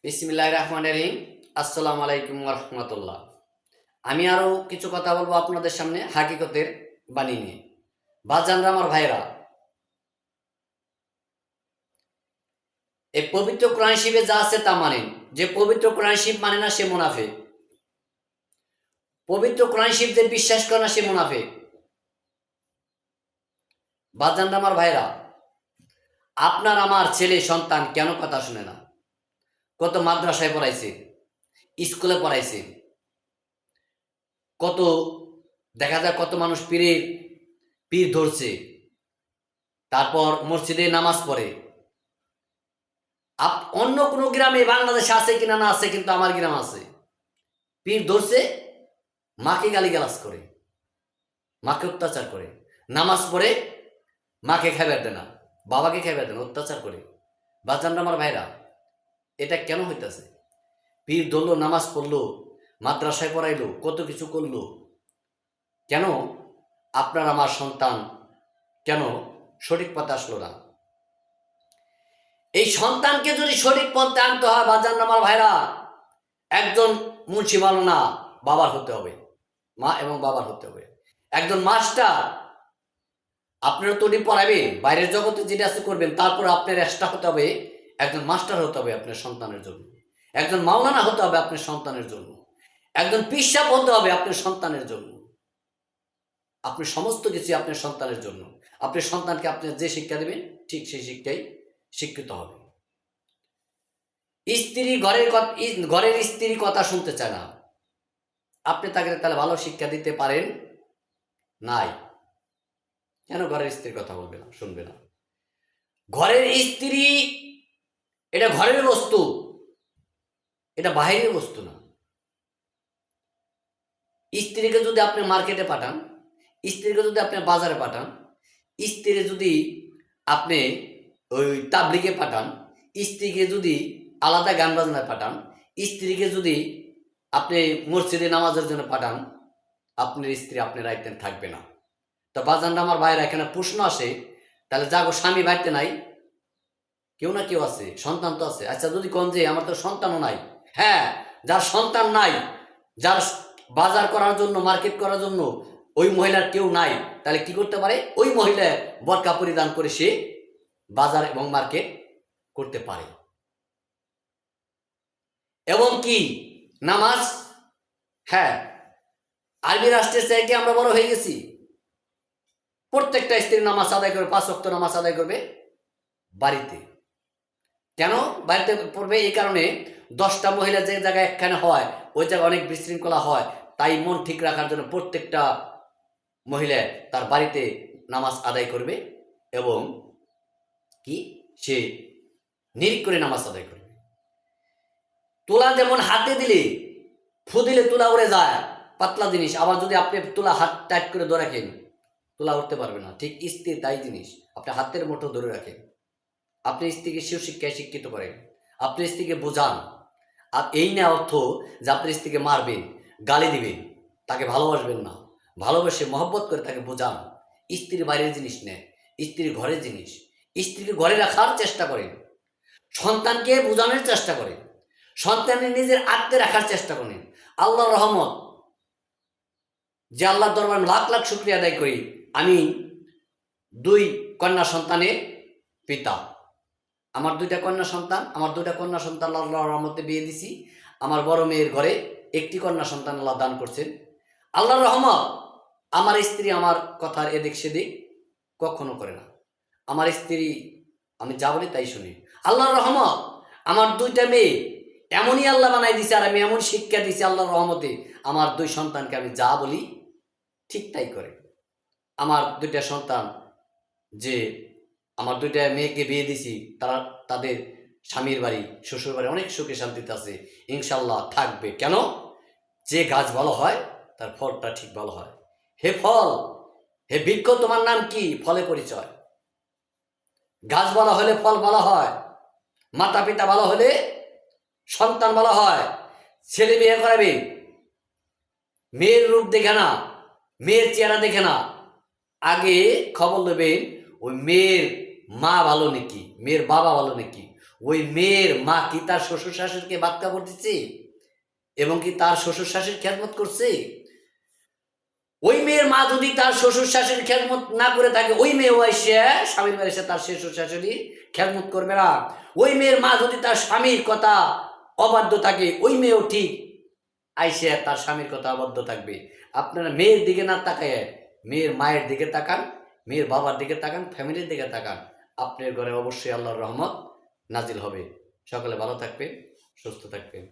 বিসমিল্লাহির রহমানির রহিম। আসসালামু আলাইকুম ওয়া রাহমাতুল্লাহ। আমি আরো কিছু কথা বলবো আপনাদের সামনে হাকিকতের বাণী নিয়ে। বাজানরা আমার ভাইরা, এই পবিত্র কোরআন শরীফে যা আছে তা মানেন। যে পবিত্র কোরআন শরীফ মানে না সে মুনাফিক। পবিত্র কোরআন শরীফ যে বিশ্বাস করে না সে মুনাফিক। বাজানরা আমার ভাইরা, আপনার আমার ছেলে সন্তান কেন কথা শুনে না? কত মাদ্রাসায় পড়াইছে, স্কুলে পড়াইছে, কত দেখা যায় কত মানুষ পীর ধরছে, তারপর মসজিদে নামাজ পড়ে। অন্য কোনো গ্রামে বাংলাদেশে আছে কিনা না আছে, কিন্তু আমার গ্রাম আছে। পীর ধরছে, মাকে গালিগালাজ করে, মাকে অত্যাচার করে, নামাজ পড়ে মাকে খাইবার দেয় না, বাবাকে খাইবার দেয় না, অত্যাচার করে। বাজানরা আমার ভাইরা, এটা কেন হইতেছে? পীর ধরলো, নামাজ পড়লো, মাদ্রাসায় পড়াইলো, কত কিছু করলো, কেন আপনার আমার সন্তান কেন সঠিক পথে আসলো না? এই সন্তানকে যদি সঠিক পথে আনতে হয় বাজান আমার ভাইরা, একজন মুন্সি মাওলানা বাবার হতে হবে, মা এবং বাবার হতে হবে। একজন মাস্টার, আপনারা তো উনি পড়াবে, বাইরের জগতে যেটা আছে করবেন, তারপর আপনার এক্সট্রা হতে হবে, একজন মাস্টার হতে হবে আপনার সন্তানের জন্য, একজন মাওলানা হতে হবে আপনার সন্তানের জন্য, একজন পিসাব হতে হবে আপনার সন্তানের জন্য। আপনি সমস্ত কিছু আপনার সন্তানের জন্য। আপনার সন্তানকে আপনি যে শিক্ষা দেবেন ঠিক সেই শিক্ষাই শিক্ষিত হবে। স্ত্রী ঘরের স্ত্রী কথা শুনতে চায় না, আপনি তাকে তাহলে ভালো শিক্ষা দিতে পারেন নাই? কেন ঘরের স্ত্রীর কথা বলবে না, শুনবে না? ঘরের স্ত্রী এটা ঘরের বস্তু, এটা বাহিরের বস্তু না। স্ত্রীকে যদি আপনি মার্কেটে পাঠান, স্ত্রীকে যদি আপনি বাজারে পাঠান, স্ত্রী যদি আপনি ওই তাবলিগে পাঠান, স্ত্রীকে যদি আলাদা গান বাজনায় পাঠান, স্ত্রীকে যদি আপনি মসজিদে নামাজের জন্য পাঠান, আপনার স্ত্রী আপনার দায়িত্বে থাকবে না। তো বাজানরা আমার ভাইরা, এখানে প্রশ্ন আসে, তাহলে যাগো স্বামী বাড়িতে নাই, কেউ না কেউ আছে, সন্তান তো আছে। আচ্ছা, যদি কোন যে আমার তো সন্তানও নাই, হ্যাঁ, যার সন্তান নাই, যার বাজার করার জন্য, মার্কেট করার জন্য ওই মহিলার কেউ নাই, তাহলে কি করতে পারে? ওই মহিলা বোরকা পরিধান করে সে বাজার এবং মার্কেট করতে পারে। এবং কি নামাজ, হ্যাঁ, আরবি রাষ্ট্রের চাইতে আমরা বড় হয়ে গেছি। প্রত্যেকটা স্ত্রী নামাজ আদায় করবে, 5 ওয়াক্ত নামাজ আদায় করবে বাড়িতে। কেন বাড়িতে পড়বে? এই কারণে 10টা মহিলা যে জায়গায় একখানে হয়, ওই জায়গায় অনেক বিশৃঙ্খলা হয়। তাই মন ঠিক রাখার জন্য প্রত্যেকটা মহিলা তার বাড়িতে নামাজ আদায় করবে এবং কি সে নিরিখ করে নামাজ আদায় করবে। তুলা যেমন হাতে দিলে ফু দিলে তুলা উড়ে যায়, পাতলা জিনিস। আবার যদি আপনি তুলা হাত টাইট করে ধরে রাখেন, তুলা উঠতে পারবে না। ঠিক স্ত্রী তাই জিনিস, আপনি হাতের মুঠো ধরে রাখেন, আপনি স্ত্রীকে শিক্ষায় শিক্ষিত করেন, আপনি স্ত্রীকে বোঝান। আর এই না অর্থ যে আপনি স্ত্রীকে মারবেন, গালি দিবেন, তাকে ভালোবাসবেন না। ভালোবেসে মহব্বত করে তাকে বোঝান। স্ত্রীর বাইরের জিনিস নেয়, স্ত্রীর ঘরের জিনিস। স্ত্রীকে ঘরে রাখার চেষ্টা করেন, সন্তানকে বোঝানোর চেষ্টা করেন, সন্তানের নিজের আত্মে রাখার চেষ্টা করেন। আল্লাহর রহমত, যে আল্লাহর দরবারে লাখ লাখ শুকরিয়া আদায় করি, আমি 2 কন্যা সন্তানের পিতা। আমার 2টা কন্যা সন্তান, আমার 2টা কন্যা সন্তান আল্লাহর রহমতে বিয়ে দিছি। আমার বড় মেয়ের ঘরে একটি কন্যা সন্তান আল্লাহ দান করছেন। আল্লাহর রহমত, আমার স্ত্রী আমার কথার এদিক সেদিক কখনো করে না। আমার স্ত্রী আমি যা বলি তাই শুনি। আল্লাহর রহমত, আমার 2টা মেয়ে এমনই আল্লাহ বানাই দিছে, আর আমি এমন শিক্ষা দিছি আল্লাহর রহমতে, আমার 2 সন্তানকে আমি যা বলি ঠিক তাই করে। আমার 2টা সন্তান, যে আমার 2টা মেয়েকে বিয়ে দিছি, তারা তাদের স্বামীর বাড়ি, শ্বশুর বাড়ি অনেক সুখে শান্তিতে আছে, ইনশাল্লাহ থাকবে। কেন? যে গাছ ভালো হয় তার ফলটা ঠিক ভালো হয়। হে ফল, হে বৃক্ষ, তোমার নাম কি? ফলে পরিচয়। গাছ ভালো হলে ফল ভালো হয়, মাতা পিতা ভালো হলে সন্তান ভালো হয়। ছেলে বিয়ে করাবে, মেয়ের রূপ দেখে না, মেয়ের চেহারা দেখে না, আগে খবর নেবেন ওই মেয়ের মা ভালো নাকি, মেয়ের বাবা ভালো নাকি, ওই মেয়ের মা কি তার শ্বশুর শাশুড়িকে ভাত কাপড় দিচ্ছে এবং কি তার শ্বশুর শাশুড়ির খেদমত করছে? ওই মেয়ের মা যদি তার শ্বশুর শাশুড়ির খেদমত না করে থাকে, ওই মেয়েও এসে স্বামীর বাড়ি এসে তার শ্বশুর শাশুড়ির খেদমত করবে না। ওই মেয়ের মা যদি তার স্বামীর কথা অবাধ্য থাকে, ওই মেয়েও ঠিক আইসে তার স্বামীর কথা অবাধ্য থাকবে। আপনারা মেয়ের দিকে না তাকায় মেয়ের মায়ের দিকে তাকান, মেয়ের বাবার দিকে তাকান, ফ্যামিলির দিকে তাকান। আপনার ঘরে অবশ্যই আল্লাহর রহমত নাজিল হবে। সকলে ভালো থাকবেন, সুস্থ থাকবেন।